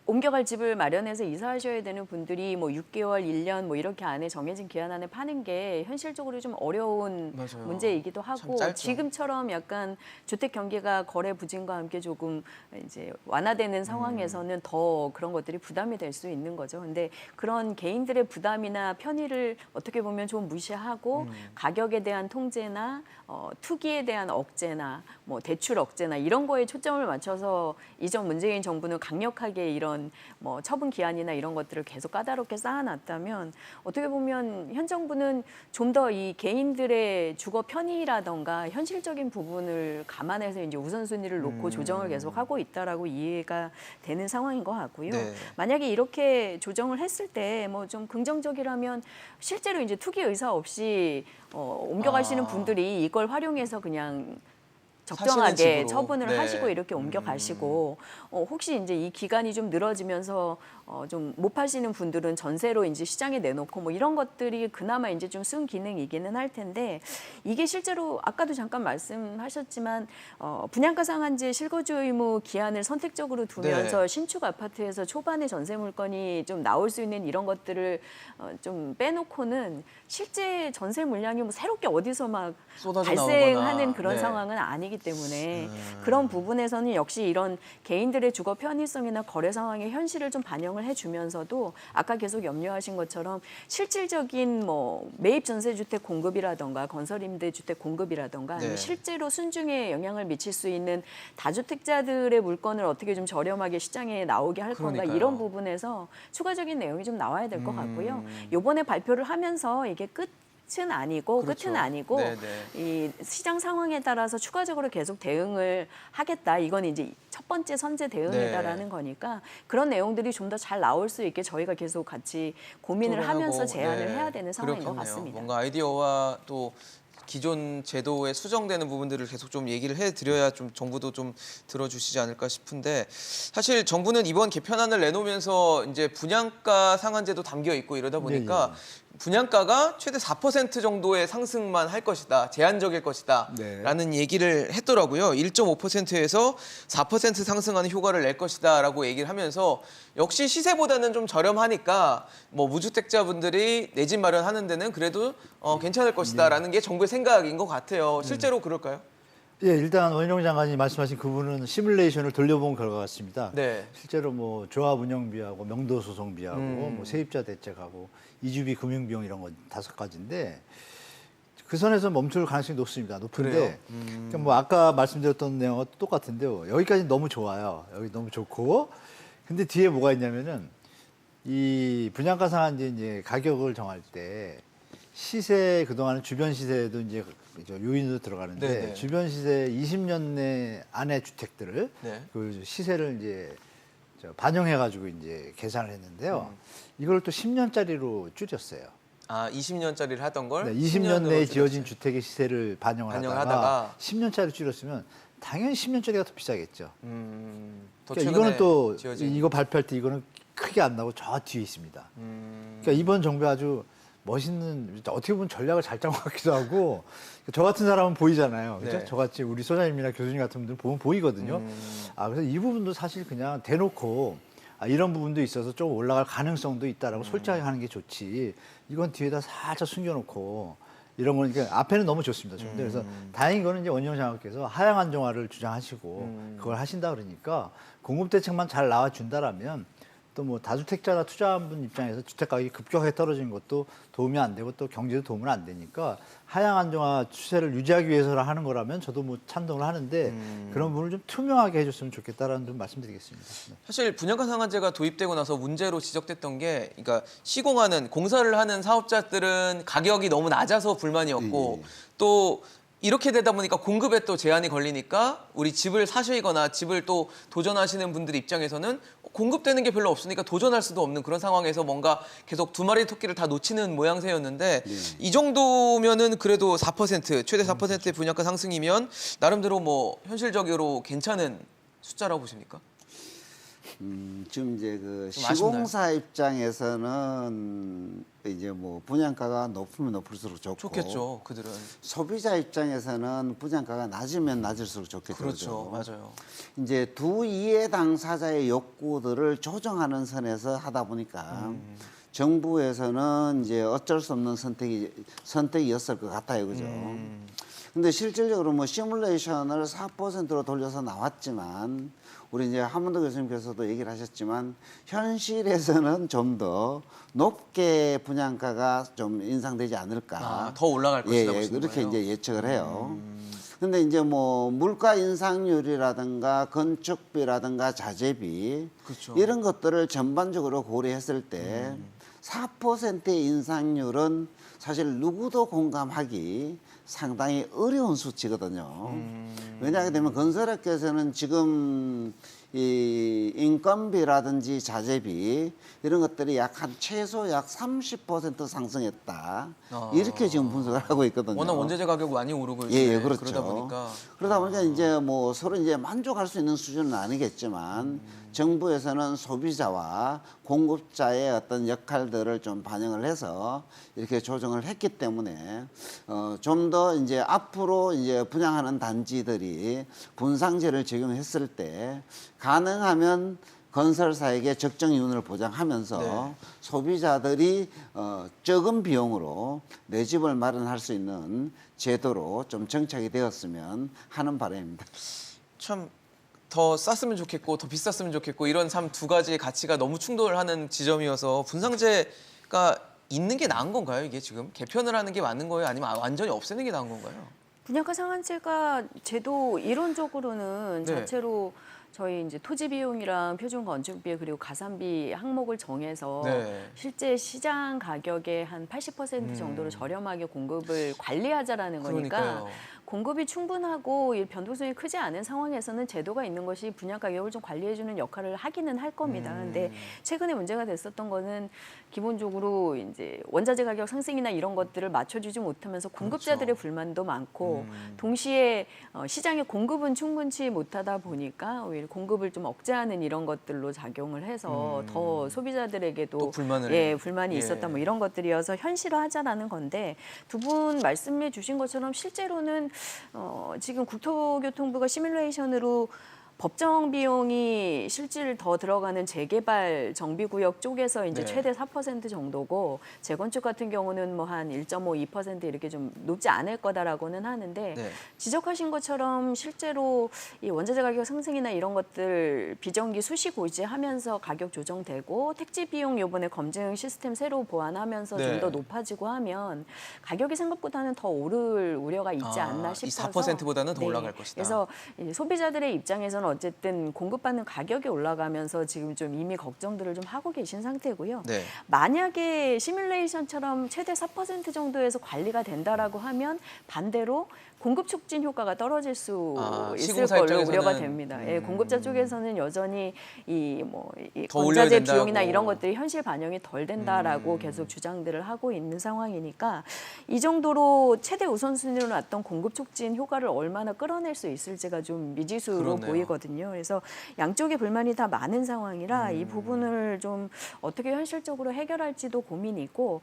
옮겨갈 집을 마련해서 이사하셔야 되는 분들이 뭐 6개월, 1년 뭐 이렇게 안에 정해진 기한 안에 파는 게 현실적으로 좀 어려운 맞아요. 문제이기도 참 하고 짧죠. 지금처럼 약간 주택 경기가 거래 부진과 함께 조금 이제 완화되는 상황에서는 더 그런 것들이 부담이 될 수 있는 거죠. 근데 그런 개인들의 부담이나 편의를 어떻게 보면 좀 무시하고 가격에 대한 통제나 투기에 대한 억제나 뭐 대출 억제나 이런 거에 초점을 맞춰서 이전 문재인 정부는 강력하게 이런 뭐 처분 기한이나 이런 것들을 계속 까다롭게 쌓아놨다면 어떻게 보면 현 정부는 좀 더 이 개인들의 주거 편의라던가 현실적인 부분을 감안해서 이제 우선순위를 놓고 조정을 계속 하고 있다라고 이해가 되는 상황인 것 같고요. 네. 만약에 이렇게 조정을 했을 때 뭐 좀 긍정적이라면 실제로 이제 투기 의사 없이 옮겨가시는 분들이 이걸 활용해서 그냥 적정하게 사시는 집으로. 처분을 네. 하시고 이렇게 옮겨가시고 혹시 이제 이 기간이 좀 늘어지면서 좀 못 파시는 분들은 전세로 이제 시장에 내놓고 뭐 이런 것들이 그나마 이제 좀 순기능이기는 할 텐데 이게 실제로 아까도 잠깐 말씀하셨지만 분양가 상한제 실거주 의무 기한을 선택적으로 두면서 네. 신축 아파트에서 초반에 전세 물건이 좀 나올 수 있는 이런 것들을 좀 빼놓고는 실제 전세 물량이 뭐 새롭게 어디서 막 쏟아져 발생하는 나오거나. 그런 네. 상황은 아니기 때문에 그런 부분에서는 역시 이런 개인들의 주거 편의성이나 거래 상황의 현실을 좀 반영을 해주면서도 아까 계속 염려하신 것처럼 실질적인 뭐 매입 전세주택 공급이라던가 건설임대주택 공급이라던가 아니면 네. 실제로 순증에 영향을 미칠 수 있는 다주택자들의 물건을 어떻게 좀 저렴하게 시장에 나오게 할 건가 그러니까요. 이런 부분에서 추가적인 내용이 좀 나와야 될 것 같고요. 이번에 발표를 하면서 이게 끝은 아니고 그렇죠. 끝은 아니고 네네. 이 시장 상황에 따라서 추가적으로 계속 대응을 하겠다. 이건 이제 첫 번째 선제 대응이다라는 네. 거니까 그런 내용들이 좀 더 잘 나올 수 있게 저희가 계속 같이 고민을 토론하고, 하면서 제안을 네, 해야 되는 상황인 것 그렇겠네요. 같습니다. 뭔가 아이디어와 또 기존 제도에 수정되는 부분들을 계속 좀 얘기를 해드려야 좀 정부도 좀 들어주시지 않을까 싶은데 사실 정부는 이번 개편안을 내놓으면서 이제 분양가 상한제도 담겨 있고 이러다 보니까 분양가가 최대 4% 정도의 상승만 할 것이다. 제한적일 것이다. 네. 라는 얘기를 했더라고요. 1.5%에서 4% 상승하는 효과를 낼 것이다. 라고 얘기를 하면서 역시 시세보다는 좀 저렴하니까 뭐 무주택자분들이 내 집 마련하는 데는 그래도 괜찮을 것이다. 라는 게 정부의 생각인 것 같아요. 실제로 그럴까요? 예, 일단 원희룡 장관이 말씀하신 그 부분은 시뮬레이션을 돌려본 결과 같습니다. 네. 실제로 뭐 조합 운영비하고 명도 소송비하고 뭐 세입자 대책하고 이주비 금융비용 이런 건 5가지인데 그 선에서 멈출 가능성이 높습니다. 높은데 그래요? 그러니까 뭐 아까 말씀드렸던 내용과 똑같은데요. 여기까지 너무 좋아요. 여기 너무 좋고 근데 뒤에 뭐가 있냐면은 이 분양가 상한제 이제 가격을 정할 때 시세 그동안은 주변 시세도 이제 요인으로 들어가는데 네네. 주변 시세 20년 내 안에 주택들을 네. 그 시세를 이제 반영해 가지고 이제 계산을 했는데요. 이걸 또 10년짜리로 줄였어요. 아, 20년짜리를 하던 걸 네, 20년 내에 10년으로 지어진 주택의 시세를 반영을 하다가 10년짜리 줄였으면 당연히 10년짜리가 더 비싸겠죠. 더 그러니까 최근에 이거는 또 지어진. 이거 발표할 때 이거는 크게 안 나고 저 뒤에 있습니다. 그러니까 이번 정부 아주 멋있는 어떻게 보면 전략을 잘 짠 것 같기도 하고 저 같은 사람은 보이잖아요. 그죠? 네. 저같이 우리 소장님이나 교수님 같은 분들 보면 보이거든요. 그래서 이 부분도 사실 그냥 대놓고 이런 부분도 있어서 좀 올라갈 가능성도 있다라고 솔직하게 하는 게 좋지. 이건 뒤에다 살짝 숨겨놓고 이런 거니까 앞에는 너무 좋습니다. 좀. 그래서 다행인 거는 이제 원희룡 장관께서 하향 안정화를 주장하시고 그걸 하신다 그러니까 공급 대책만 잘 나와준다라면 또 뭐 다주택자나 투자한 분 입장에서 주택 가격이 급격하게 떨어지는 것도 도움이 안 되고 또 경제도 도움은 안 되니까 하향 안정화 추세를 유지하기 위해서 하는 거라면 저도 뭐 찬동을 하는데 그런 부분을 좀 투명하게 해줬으면 좋겠다라는 좀 말씀드리겠습니다. 네. 사실 분양가 상한제가 도입되고 나서 문제로 지적됐던 게, 그러니까 시공하는 공사를 하는 사업자들은 가격이 너무 낮아서 불만이었고 또 이렇게 되다 보니까 공급에 또 제한이 걸리니까 우리 집을 사시거나 집을 또 도전하시는 분들 입장에서는 공급되는 게 별로 없으니까 도전할 수도 없는 그런 상황에서 뭔가 계속 두 마리 토끼를 다 놓치는 모양새였는데 이 정도면은 그래도 4% 최대 4%의 분양가 상승이면 나름대로 뭐 현실적으로 괜찮은 숫자라고 보십니까? 지금 이제 그 좀 아쉽나요? 시공사 입장에서는 이제 뭐 분양가가 높으면 높을수록 좋고 좋겠죠, 그들은. 소비자 입장에서는 분양가가 낮으면 낮을수록 좋겠죠. 그렇죠, 맞아요. 이제 두 이해 당사자의 욕구들을 조정하는 선에서 하다 보니까 정부에서는 이제 어쩔 수 없는 선택이었을 것 같아요, 그죠? 근데 실질적으로 뭐 시뮬레이션을 4%로 돌려서 나왔지만 우리 이제 한문도 교수님께서도 얘기를 하셨지만 현실에서는 좀 더 높게 분양가가 좀 인상되지 않을까. 더 올라갈 것이다 보시는 그렇게 거예요? 이제 예측을 해요. 근데 이제 뭐 물가 인상률이라든가 건축비라든가 자재비 그렇죠. 이런 것들을 전반적으로 고려했을 때 4%의 인상률은 사실 누구도 공감하기 상당히 어려운 수치거든요. 왜냐하게 되면 건설업계에서는 지금 이 인건비라든지 자재비 이런 것들이 약 한 최소 약 30% 상승했다. 이렇게 지금 분석을 하고 있거든요. 워낙 원자재 가격 많이 오르고 예, 그렇죠. 그러다 보니까 이제 뭐 서로 이제 만족할 수 있는 수준은 아니겠지만 정부에서는 소비자와 공급자의 어떤 역할들을 좀 반영을 해서 이렇게 조정을 했기 때문에 좀 더 이제 앞으로 이제 분양하는 단지들이 분상제를 적용했을 때 가능하면 건설사에게 적정 이윤을 보장하면서 네. 소비자들이 적은 비용으로 내 집을 마련할 수 있는 제도로 좀 정착이 되었으면 하는 바람입니다. 참 더 쌌으면 좋겠고 더 비쌌으면 좋겠고 이런 참 두 가지의 가치가 너무 충돌하는 지점이어서 분상제가 있는 게 나은 건가요? 이게 지금 개편을 하는 게 맞는 거예요? 아니면 완전히 없애는 게 나은 건가요? 분양가 상한제가 제도 이론적으로는 네. 자체로 저희 이제 토지 비용이랑 표준 건축비 그리고 가산비 항목을 정해서 네. 실제 시장 가격의 한 80% 정도로 저렴하게 공급을 관리하자라는 거니까 그러니까요. 공급이 충분하고 이 변동성이 크지 않은 상황에서는 제도가 있는 것이 분양 가격을 좀 관리해주는 역할을 하기는 할 겁니다. 근데 최근에 문제가 됐었던 거는 기본적으로 이제 원자재 가격 상승이나 이런 것들을 맞춰주지 못하면서 공급자들의 그렇죠. 불만도 많고 동시에 시장의 공급은 충분치 못하다 보니까 오히려 공급을 좀 억제하는 이런 것들로 작용을 해서 더 소비자들에게도 또 불만을 불만이 예. 있었다 뭐 이런 것들이어서 현실화하자라는 건데 두 분 말씀해 주신 것처럼 실제로는 지금 국토교통부가 시뮬레이션으로 법정 비용이 실질 더 들어가는 재개발 정비구역 쪽에서 이제 네. 최대 4% 정도고 재건축 같은 경우는 뭐 한 1.5, 2% 이렇게 좀 높지 않을 거다라고는 하는데 네. 지적하신 것처럼 실제로 이 원자재 가격 상승이나 이런 것들 비정기 수시 고지하면서 가격 조정되고 택지 비용 요번에 검증 시스템 새로 보완하면서 네. 좀 더 높아지고 하면 가격이 생각보다는 더 오를 우려가 있지 않나 이 싶어서 4%보다는 더 올라갈 것이다. 그래서 이제 소비자들의 입장에서는 어쨌든 공급받는 가격이 올라가면서 지금 좀 이미 걱정들을 좀 하고 계신 상태고요. 네. 만약에 시뮬레이션처럼 최대 4% 정도에서 관리가 된다라고 하면 반대로 공급 촉진 효과가 떨어질 수 있을 시공사 걸로 입장에서는 우려가 됩니다. 예, 공급자 쪽에서는 여전히 이 더 올려야 원자재 된다고. 비용이나 이런 것들이 현실 반영이 덜 된다라고 계속 주장들을 하고 있는 상황이니까 이 정도로 최대 우선순위로 놨던 공급 촉진 효과를 얼마나 끌어낼 수 있을지가 좀 미지수로 그러네요. 보이거든요. 그래서 양쪽의 불만이 다 많은 상황이라 이 부분을 좀 어떻게 현실적으로 해결할지도 고민이고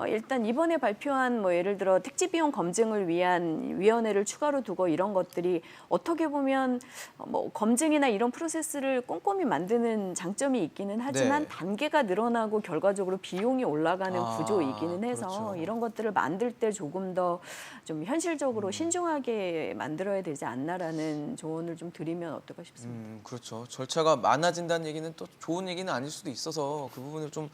일단 이번에 발표한 뭐 예를 들어 택지 비용 검증을 위한 위원회를 추가로 두고 이런 것들이 어떻게 보면 뭐 검증이나 이런 프로세스를 꼼꼼히 만드는 장점이 있기는 하지만 네. 단계가 늘어나고 결과적으로 비용이 올라가는 구조이기는 해서 그렇죠. 이런 것들을 만들 때 조금 더 좀 현실적으로 신중하게 만들어야 되지 않나라는 조언을 좀 드리면 어떨까 싶습니다. 그렇죠. 절차가 많아진다는 얘기는 또 좋은 얘기는 아닐 수도 있어서 그 부분을 좀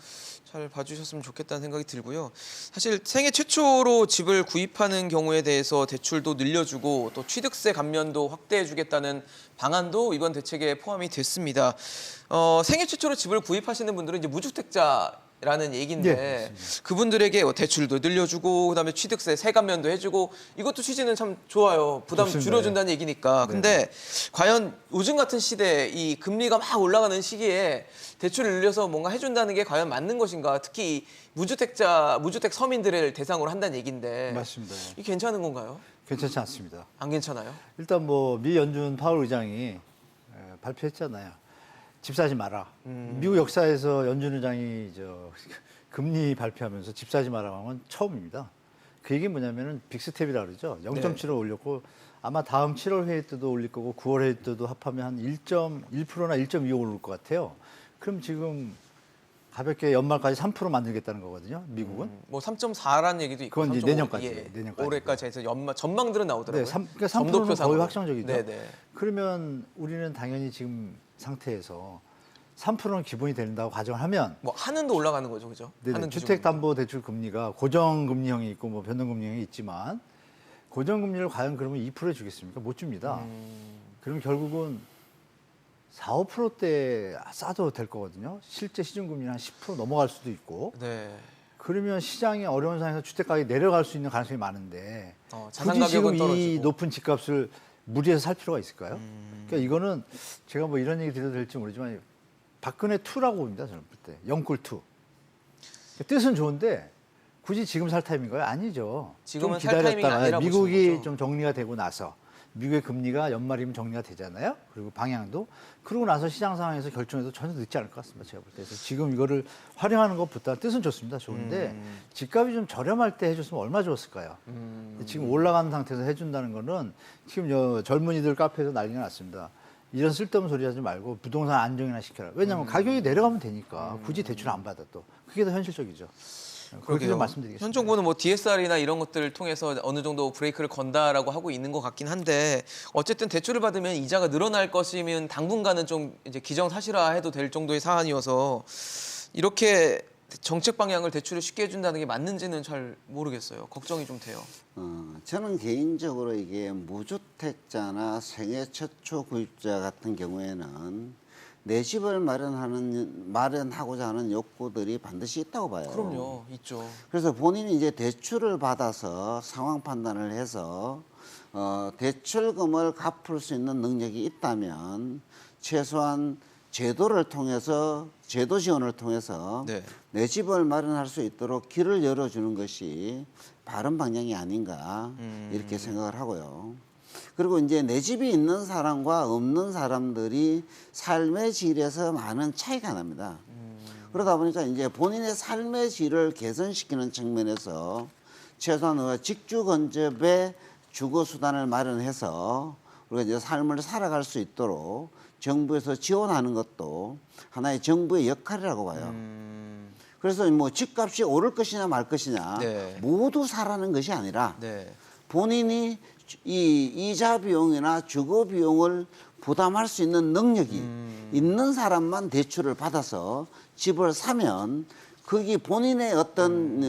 잘 봐주셨으면 좋겠다는 생각이 들고요. 사실 생애 최초로 집을 구입하는 경우에 대해서 대출도 늘려주고 또 취득세 감면도 확대해주겠다는 방안도 이번 대책에 포함이 됐습니다. 생애 최초로 집을 구입하시는 분들은 이제 무주택자라는 얘기인데 네, 그분들에게 대출도 늘려주고 그다음에 취득세 세감면도 해주고 이것도 취지는 참 좋아요. 부담 좋습니다. 줄여준다는 얘기니까. 근데 과연 요즘 같은 시대에 이 금리가 막 올라가는 시기에 대출을 늘려서 뭔가 해준다는 게 과연 맞는 것인가? 특히 이 무주택 서민들을 대상으로 한다는 얘기인데 맞습니다. 이게 괜찮은 건가요? 괜찮지 않습니다. 안 괜찮아요? 일단 뭐 미 연준 파월 의장이 발표했잖아요. 집 사지 마라. 미국 역사에서 연준 의장이 금리 발표하면서 집 사지 마라고 한 건 처음입니다. 그 얘기 뭐냐면은 빅스텝이라 그러죠. 0.7을 올렸고 아마 다음 7월 회의 때도 올릴 거고 9월 회의 때도 합하면 한 1.1%나 1.25 오를 것 같아요. 그럼 지금 가볍게 연말까지 3% 만들겠다는 거거든요. 미국은. 뭐 3.4라는 얘기도 있고 그건 이제 3.5, 내년까지, 내년까지. 올해까지 해서 전망들은 나오더라고요. 네, 그러니까 3%는 점도표상으로. 거의 확정적이죠. 네네. 그러면 우리는 당연히 지금 상태에서 3%는 기본이 된다고 가정을 하면 뭐 한은도 올라가는 거죠, 그죠? 네네, 한은 주택담보대출 금리가 고정금리형이 있고 뭐 변동금리형이 있지만 고정금리를 과연 그러면 2%에 주겠습니까? 못 줍니다. 그럼 결국은 4, 5%대 싸도 될 거거든요. 실제 시중금리는 한 10% 넘어갈 수도 있고 네. 그러면 시장이 어려운 상황에서 주택가격이 내려갈 수 있는 가능성이 많은데 자산 굳이 지금 가격은 이 떨어지고. 높은 집값을 무리해서 살 필요가 있을까요? 그러니까 이거는 제가 뭐 이런 얘기 드려도 될지 모르지만 박근혜 2라고 봅니다. 저는 그때 영꿀 2. 뜻은 좋은데 굳이 지금 살 타임인가요? 아니죠. 지금은 좀 살 타이밍이 기다렸다가 아니라 미국이 보시는 거죠? 좀 정리가 되고 나서 미국의 금리가 연말이면 정리가 되잖아요. 그리고 방향도 그러고 나서 시장 상황에서 결정해도 전혀 늦지 않을 것 같습니다. 제가 볼 때. 그래서 지금 이거를 활용하는 것보다 뜻은 좋습니다. 좋은데 집값이 좀 저렴할 때 해줬으면 얼마나 좋았을까요? 지금 올라가는 상태에서 해준다는 거는 지금 젊은이들 카페에서 난리가 났습니다. 이런 쓸데없는 소리 하지 말고 부동산 안정이나 시켜라. 왜냐하면 가격이 내려가면 되니까 굳이 대출 안 받아 또. 그게 더 현실적이죠. 그렇게 그러게요. 좀 말씀드리겠습니다. 현 정부는 뭐 DSR이나 이런 것들을 통해서 어느 정도 브레이크를 건다라고 하고 있는 것 같긴 한데 어쨌든 대출을 받으면 이자가 늘어날 것이면 당분간은 좀 이제 기정사실화해도 될 정도의 사안이어서 이렇게 정책 방향을 대출을 쉽게 해준다는 게 맞는지는 잘 모르겠어요. 걱정이 좀 돼요. 저는 개인적으로 이게 무주택자나 생애 최초 구입자 같은 경우에는 내 집을 마련하고자 하는 욕구들이 반드시 있다고 봐요. 그럼요, 있죠. 그래서 본인이 이제 대출을 받아서 상황 판단을 해서 대출금을 갚을 수 있는 능력이 있다면 최소한 제도 지원을 통해서 네. 내 집을 마련할 수 있도록 길을 열어주는 것이 바른 방향이 아닌가 이렇게 생각을 하고요. 그리고 이제 내 집이 있는 사람과 없는 사람들이 삶의 질에서 많은 차이가 납니다. 그러다 보니까 이제 본인의 삶의 질을 개선시키는 측면에서 최소한 직주 근접의 주거 수단을 마련해서 우리가 이제 삶을 살아갈 수 있도록 정부에서 지원하는 것도 하나의 정부의 역할이라고 봐요. 그래서 뭐 집값이 오를 것이냐 말 것이냐 네. 모두 사라는 것이 아니라 네. 본인이 이 이자 비용이나 주거 비용을 부담할 수 있는 능력이 있는 사람만 대출을 받아서 집을 사면 거기 본인의 어떤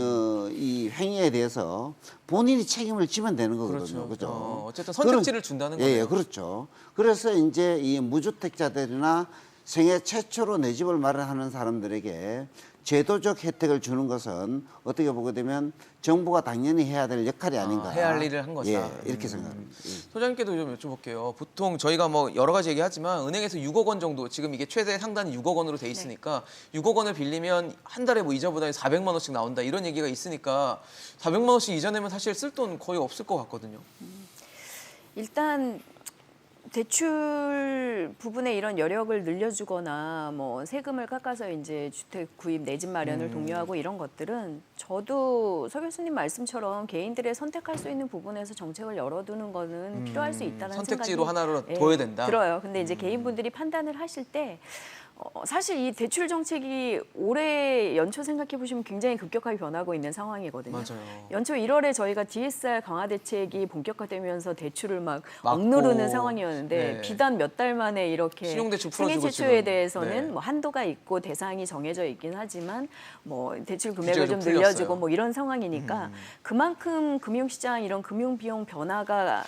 이 이 행위에 대해서 본인이 책임을 지면 되는 거거든요. 그렇죠. 그죠? 어쨌든 선택지를 준다는 거예요. 예, 그렇죠. 그래서 이제 이 무주택자들이나 생애 최초로 내 집을 마련하는 사람들에게 제도적 혜택을 주는 것은 어떻게 보게 되면 정부가 당연히 해야 될 역할이 아닌가. 해야 할 일을 한 것이다. 예, 이렇게 생각합니다. 예. 소장님께도 좀 여쭤볼게요. 보통 저희가 뭐 여러 가지 얘기하지만 은행에서 6억 원 정도 지금 이게 최대 상단이 6억 원으로 돼 있으니까 6억 원을 빌리면 한 달에 뭐 이자 부담이 400만 원씩 나온다 이런 얘기가 있으니까 400만 원씩 이자 내면 사실 쓸 돈 거의 없을 것 같거든요. 일단 대출 부분에 이런 여력을 늘려주거나 뭐 세금을 깎아서 이제 주택 구입 내 집 마련을 독려하고 이런 것들은 저도 서 교수님 말씀처럼 개인들의 선택할 수 있는 부분에서 정책을 열어두는 거는 필요할 수 있다는 선택지로 생각이 하나로 예, 둬야 된다. 들어요. 근데 이제 개인분들이 판단을 하실 때 사실 이 대출 정책이 올해 연초 생각해 보시면 굉장히 급격하게 변하고 있는 상황이거든요. 맞아요. 연초 1월에 저희가 DSR 강화 대책이 본격화되면서 대출을 막 막고. 억누르는 상황이었는데 네. 비단 몇 달 만에 이렇게 신용대출 생애 풀어주고 최초에 지금. 대해서는 네. 뭐 한도가 있고 대상이 정해져 있긴 하지만 뭐 대출 금액을 규제가 좀 좀 늘려주고 풀렸어요. 뭐 이런 상황이니까 그만큼 금융시장 이런 금융 비용 변화가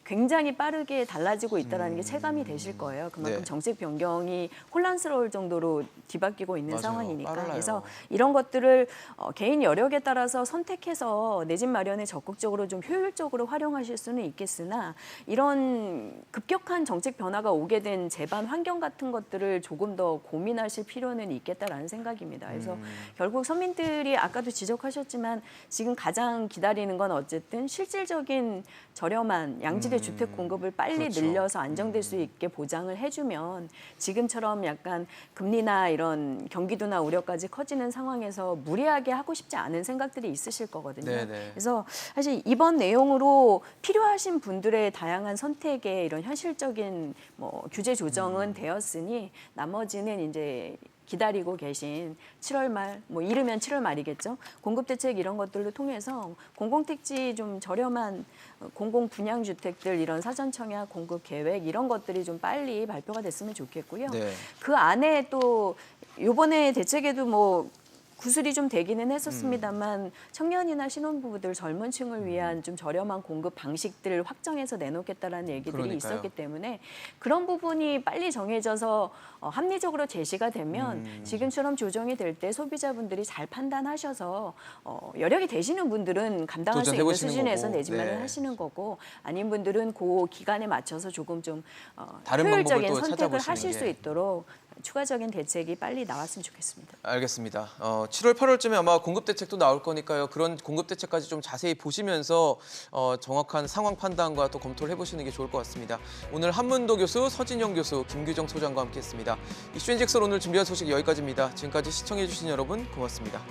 굉장히 빠르게 달라지고 있다는 게 체감이 되실 거예요. 그만큼 네. 정책 변경이 혼란스러울 정도로 뒤바뀌고 있는 맞아요. 상황이니까. 빨라요. 그래서 이런 것들을 개인 여력에 따라서 선택해서 내 집 마련에 적극적으로 좀 효율적으로 활용하실 수는 있겠으나 이런 급격한 정책 변화가 오게 된 제반 환경 같은 것들을 조금 더 고민하실 필요는 있겠다라는 생각입니다. 그래서 결국 서민들이 아까도 지적하셨지만 지금 가장 기다리는 건 어쨌든 실질적인 저렴한 양지대 주택 공급을 빨리 그렇죠. 늘려서 안정될 수 있게 보장을 해주면 지금처럼 약간 금리나 이런 경기도나 우려까지 커지는 상황에서 무리하게 하고 싶지 않은 생각들이 있으실 거거든요. 네네. 그래서 사실 이번 내용으로 필요하신 분들의 다양한 선택에 이런 현실적인 뭐 규제 조정은 되었으니 나머지는 이제 기다리고 계신 7월 말, 뭐 이르면 7월 말이겠죠. 공급 대책 이런 것들을 통해서 공공택지 좀 저렴한 공공 분양 주택들 이런 사전 청약 공급 계획 이런 것들이 좀 빨리 발표가 됐으면 좋겠고요. 네. 그 안에 또 요번에 대책에도 뭐 구슬이 좀 되기는 했었습니다만 청년이나 신혼부부들 젊은 층을 위한 좀 저렴한 공급 방식들을 확정해서 내놓겠다라는 얘기들이 그러니까요. 있었기 때문에 그런 부분이 빨리 정해져서 합리적으로 제시가 되면 지금처럼 조정이 될 때 소비자분들이 잘 판단하셔서 여력이 되시는 분들은 감당할 수 있는 도전해보시는 수준에서 거고. 내집만을 네. 하시는 거고 아닌 분들은 그 기간에 맞춰서 조금 좀 다른 방법을 효율적인 또 선택을 찾아보시는 하실 수 게. 있도록 추가적인 대책이 빨리 나왔으면 좋겠습니다. 알겠습니다. 7월, 8월쯤에 아마 공급 대책도 나올 거니까요. 그런 공급 대책까지 좀 자세히 보시면서 정확한 상황 판단과 또 검토를 해보시는 게 좋을 것 같습니다. 오늘 한문도 교수, 서진영 교수, 김규정 소장과 함께했습니다. 이슈앤직설 오늘 준비한 소식 여기까지입니다. 지금까지 시청해주신 여러분 고맙습니다.